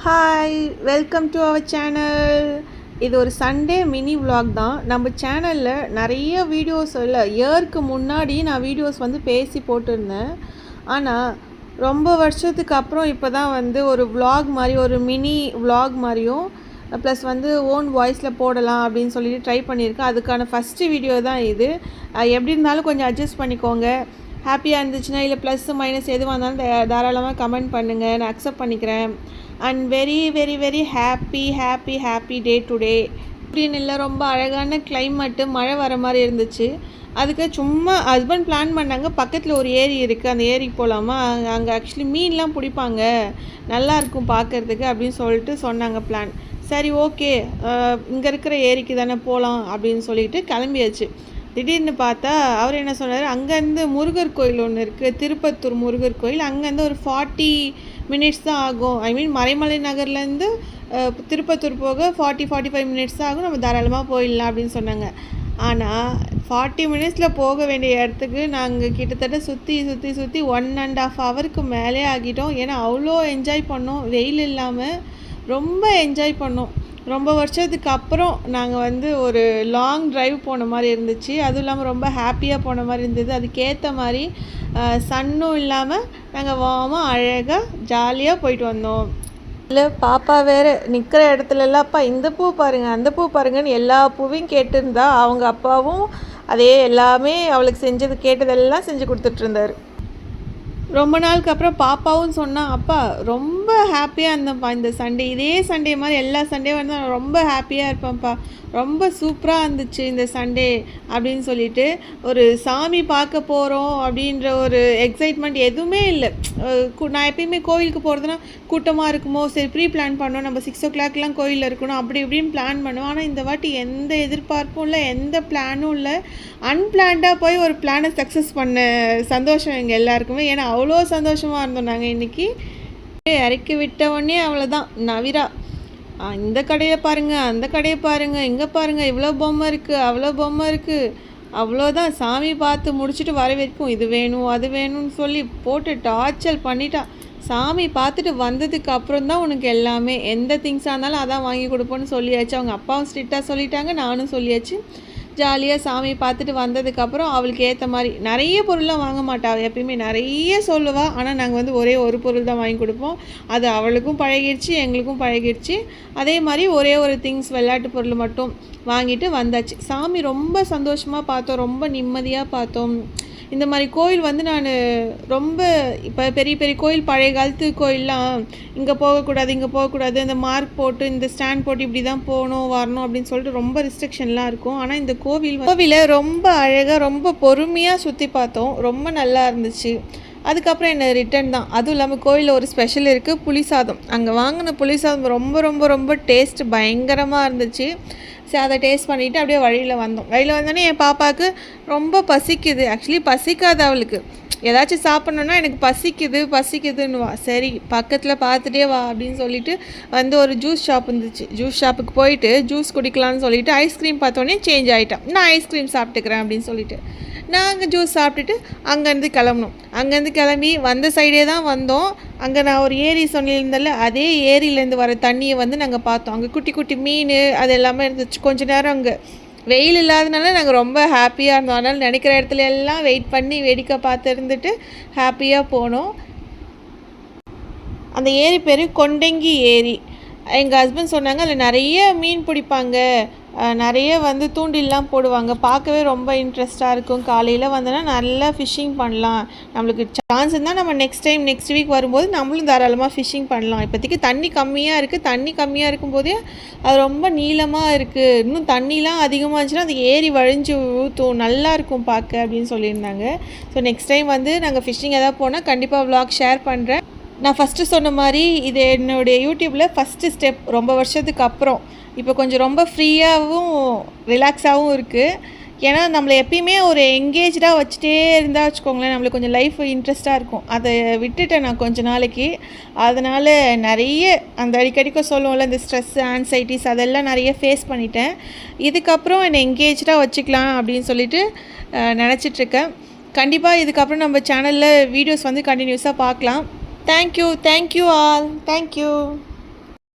Hi, welcome to our channel. இது ஒரு Sunday mini vlog தான். நம்ம சேனலில் நிறைய வீடியோஸ் இல்லை, இயருக்கு முன்னாடி நான் வீடியோஸ் பேசி போட்டிருந்தேன். ஆனால் ரொம்ப வருஷத்துக்கு அப்புறம் இப்போ தான் ஒரு vlog மாதிரி, ஒரு மினி vlog மாதிரியும் ப்ளஸ் ஓன் வாய்ஸில் போடலாம் அப்படின்னு சொல்லிட்டு ட்ரை பண்ணியிருக்கேன். அதுக்கான ஃபஸ்ட்டு வீடியோ தான் இது. எப்படி இருந்தாலும் கொஞ்சம் அட்ஜஸ்ட் பண்ணிக்கோங்க. ஹாப்பியாக இருந்துச்சுன்னா இல்லை ப்ளஸ் மைனஸ் எதுவாக இருந்தாலும் தாராளமாக கமெண்ட் பண்ணுங்கள், நான் அக்செப்ட் பண்ணிக்கிறேன். And very very very happy day today. அப்படின்னு இல்லை, ரொம்ப அழகான கிளைமேட்டு, மழை வர மாதிரி இருந்துச்சு. அதுக்கு சும்மா ஹஸ்பண்ட் பிளான் பண்ணாங்க, பக்கத்தில் ஒரு ஏரி இருக்குது, அந்த ஏரிக்கு போகலாமா, அங்கே ஆக்சுவலி மீன்லாம் பிடிப்பாங்க, நல்லாயிருக்கும் பார்க்குறதுக்கு அப்படின்னு சொல்லிட்டு சொன்னாங்க பிளான். சரி ஓகே, இங்கே இருக்கிற ஏரிக்கு தானே போகலாம் அப்படின்னு சொல்லிட்டு கிளம்பியாச்சு. திடீர்னு பார்த்தா அவர் என்ன சொன்னார், அங்கேருந்து முருகர் கோயில் ஒன்று இருக்குது, திருப்பத்தூர் முருகர் கோயில், அங்கேருந்து ஒரு 40 மினிட்ஸ் தான் ஆகும். ஐ மீன் மறைமலை நகர்லேருந்து திருப்பத்தூர் போக 40-45 மினிட்ஸ் தான் ஆகும், நம்ம தாராளமாக போயிடலாம் அப்படின்னு சொன்னாங்க. ஆனால் 40 மினிட்ஸில் போக வேண்டிய இடத்துக்கு நாங்கள் கிட்டத்தட்ட சுற்றி 1.5 ஹவருக்கு மேலே ஆகிட்டோம். ஏன்னா அவ்வளோ என்ஜாய் பண்ணோம், வெயில் இல்லாமல் ரொம்ப என்ஜாய் பண்ணோம். ரொம்ப வருஷத்துக்கு அப்புறம் நாங்கள் ஒரு லாங் ட்ரைவ் போன மாதிரி இருந்துச்சு. அதுவும் இல்லாமல் ரொம்ப ஹாப்பியாக போன மாதிரி இருந்தது. அதுக்கேற்ற மாதிரி சன்னும் இல்லாமல் நாங்கள் வாமாக அழகாக ஜாலியாக போயிட்டு வந்தோம். இல்லை, பாப்பா வேறு நிற்கிற இடத்துலலாம் அப்பா இந்த பூ பாருங்கள், அந்த பூ பாருங்கன்னு எல்லா பூவையும் கேட்டுருந்தா. அவங்க அப்பாவும் அதே எல்லாமே அவளுக்கு செஞ்சது கேட்டதெல்லாம் செஞ்சு கொடுத்துட்ருந்தார். ரொம்ப நாளுக்கு அப்புறம் பாப்பாவும் சொன்னான், அப்பா ரொம்ப ஹாப்பியாக இருந்தேன்ப்பா இந்த சண்டே, இதே சண்டே மாதிரி எல்லா சண்டே நான் ரொம்ப ஹாப்பியாக இருப்பேன்ப்பா, ரொம்ப சூப்பராக இருந்துச்சு இந்த சண்டே அப்படின்னு சொல்லிட்டு. ஒரு சாமி பார்க்க போகிறோம் அப்படின்ற ஒரு எக்ஸைட்மெண்ட் எதுவுமே இல்லை. நான் எப்பயுமே கோவிலுக்கு போகிறதுனா கூட்டமாக இருக்குமோ, சரி ப்ரீ பிளான் பண்ணோம், நம்ம 6 o'clockலாம் கோயிலில் இருக்கணும் அப்படி இப்படின்னு பிளான் பண்ணுவோம். ஆனால் இந்த வாட்டி எந்த எதிர்பார்ப்பும் இல்லை, எந்த பிளானும் இல்லை, அன்பிளான்டாக போய் ஒரு பிளானை சக்ஸஸ் பண்ண சந்தோஷம் எங்கள் எல்லாருக்குமே. ஏன்னா அவ்வளோ சந்தோஷமாக இருந்தோம் நாங்கள் இன்றைக்கி. இறக்கி விட்ட உடனே அவ்வளோதான் நவிரா, இந்த கடையை பாருங்கள், அந்த கடையை பாருங்கள், இங்கே பாருங்கள், இவ்வளோ பொம்மை இருக்குது, அவ்வளோ பொம்மை இருக்குது, அவ்வளோதான். சாமி பார்த்து முடிச்சுட்டு வர வரைக்கும் இது வேணும் அது வேணும்னு சொல்லி போட்டு டார்ச்சர் பண்ணிட்டான். சாமி பார்த்துட்டு வந்ததுக்கு அப்புறம் தான் உனக்கு எல்லாமே, எந்த திங்ஸாக இருந்தாலும் அதான் வாங்கி கொடுப்போன்னு சொல்லியாச்சு. அவங்க அப்பாவும் ஸ்ட்ரிக்டாக சொல்லிட்டாங்க, நானும் சொல்லியாச்சு. ஜாலியாக சாமி பார்த்துட்டு வந்ததுக்கப்புறம் அவளுக்கு ஏற்ற மாதிரி நிறைய பொருள்லாம் வாங்க மாட்டாள், எப்பயுமே நிறைய சொல்லுவாள். ஆனால் நாங்கள் ஒரே ஒரு பொருள் தான் வாங்கி கொடுப்போம். அது அவளுக்கும் பழகிடுச்சு, எங்களுக்கும் பழகிடுச்சு. அதே மாதிரி ஒரே ஒரு திங்ஸ், விளையாட்டு பொருள் மட்டும் வாங்கிட்டு வந்தாச்சு. சாமி ரொம்ப சந்தோஷமாக பார்த்தோம், ரொம்ப நிம்மதியாக பார்த்தோம். இந்த மாதிரி கோயில் நான் ரொம்ப இப்போ பெரிய பெரிய கோயில், பழைய காலத்து கோயிலெலாம் இங்கே போகக்கூடாது இங்கே போகக்கூடாது, அந்த மார்க் போட்டு இந்த ஸ்டாண்ட் போட்டு இப்படி தான் போகணும் வரணும் அப்படின்னு சொல்லிட்டு ரொம்ப ரெஸ்ட்ரிக்ஷன்லாம் இருக்கும். ஆனால் இந்த கோவிலை ரொம்ப அழகாக ரொம்ப பொறுமையாக சுற்றி பார்த்தோம், ரொம்ப நல்லா இருந்துச்சு. அதுக்கப்புறம் என்ன ரிட்டன் தான். அதுவும் இல்லாமல் கோயிலில் ஒரு ஸ்பெஷல் இருக்குது, புளிசாதம். அங்கே வாங்கின புளிசாதம் ரொம்ப ரொம்ப ரொம்ப டேஸ்ட் பயங்கரமாக இருந்துச்சு. சரி, அதை டேஸ்ட் பண்ணிவிட்டு அப்படியே வழியில் வந்தோடனே என் பாப்பாவுக்கு ரொம்ப பசிக்குது. ஆக்சுவலி பசிக்காது அவளுக்கு, ஏதாச்சும் சாப்பிட்ணுன்னா எனக்கு பசிக்குதுன்னுவா. சரி பக்கத்தில் பார்த்துட்டே வா அப்படின்னு சொல்லிட்டு ஒரு ஜூஸ் ஷாப் இருந்துச்சு, ஜூஸ் ஷாப்புக்கு போயிட்டு ஜூஸ் குடிக்கலான்னு சொல்லிட்டு ஐஸ்கிரீம் பார்த்தோன்னே சேஞ்ச் ஆகிட்டான். நான் ஐஸ்கிரீம் சாப்பிட்டுக்கிறேன் அப்படின்னு சொல்லிட்டு நாங்கள் ஜூஸ் சாப்பிட்டுட்டு அங்கேருந்து கிளம்பணும். அங்கேருந்து கிளம்பி வந்த சைடே தான் வந்தோம். அங்கே நான் ஒரு ஏரி சொல்லியிருந்தேன்ல, அதே ஏரியிலேருந்து வர தண்ணியை நாங்கள் பார்த்தோம். அங்கே குட்டி குட்டி மீன் அது எல்லாமே இருந்துச்சு. கொஞ்ச நேரம் அங்கே வெயில் இல்லாதனால நாங்கள் ரொம்ப ஹாப்பியாக இருந்தோம். அதனால் நினைக்கிற இடத்துல எல்லாம் வெயிட் பண்ணி வேடிக்கை பார்த்து இருந்துட்டு ஹாப்பியாக போனோம். அந்த ஏரி பேர் கொண்டங்கி ஏரி. எங்கள் ஹஸ்பண்ட் சொன்னாங்க அதில் நிறைய மீன் பிடிப்பாங்க, நிறைய தூண்டில்லாம் போடுவாங்க, பார்க்கவே ரொம்ப இன்ட்ரெஸ்ட்டாக இருக்கும். காலையில் வந்தோன்னா நல்லா ஃபிஷ்ஷிங் பண்ணலாம், நம்மளுக்கு சான்ஸ் இருந்தால் நம்ம நெக்ஸ்ட் வீக் வரும்போது நம்மளும் தாராளமாக ஃபிஷ்ஷிங் பண்ணலாம். இப்போதைக்கு தண்ணி கம்மியாக இருக்குது, தண்ணி கம்மியாக இருக்கும்போதே அது ரொம்ப நீளமாக இருக்குது. இன்னும் தண்ணிலாம் அதிகமாக இருந்துச்சுன்னா அது ஏரி வழிஞ்சு ஊற்றும், நல்லாயிருக்கும் பார்க்க அப்படின்னு சொல்லியிருந்தாங்க. ஸோ நெக்ஸ்ட் டைம் நாங்கள் ஃபிஷ்ஷிங் எதாவது போனால் கண்டிப்பாக vlog ஷேர் பண்ணுறேன். நான் ஃபஸ்ட்டு சொன்ன மாதிரி இது என்னுடைய யூடியூப்பில் ஃபஸ்ட்டு ஸ்டெப். ரொம்ப வருஷத்துக்கு அப்புறம் இப்போ கொஞ்சம் ரொம்ப ஃப்ரீயாகவும் ரிலாக்ஸாகவும் இருக்குது. ஏன்னா நம்மளை எப்பயுமே ஒரு எங்கேஜாக வச்சுட்டே இருந்தால் வச்சுக்கோங்களேன், நம்மளுக்கு கொஞ்சம் லைஃப் இன்ட்ரெஸ்ட்டாக இருக்கும். அதை விட்டுட்டேன் நான் கொஞ்ச நாளைக்கு. அதனால் நிறைய அந்த அடிக்கடிக்க சொல்லுவோம்ல, இந்த ஸ்ட்ரெஸ் ஆன்சைட்டிஸ் அதெல்லாம் நிறைய ஃபேஸ் பண்ணிட்டேன். இதுக்கப்புறம் என்னை எங்கேஜாக வச்சுக்கலாம் அப்படின்னு சொல்லிட்டு நினச்சிட்ருக்கேன். கண்டிப்பாக இதுக்கப்புறம் நம்ம சேனலில் வீடியோஸ் கண்டினியூஸாக பார்க்கலாம். Thank you all. Thank you.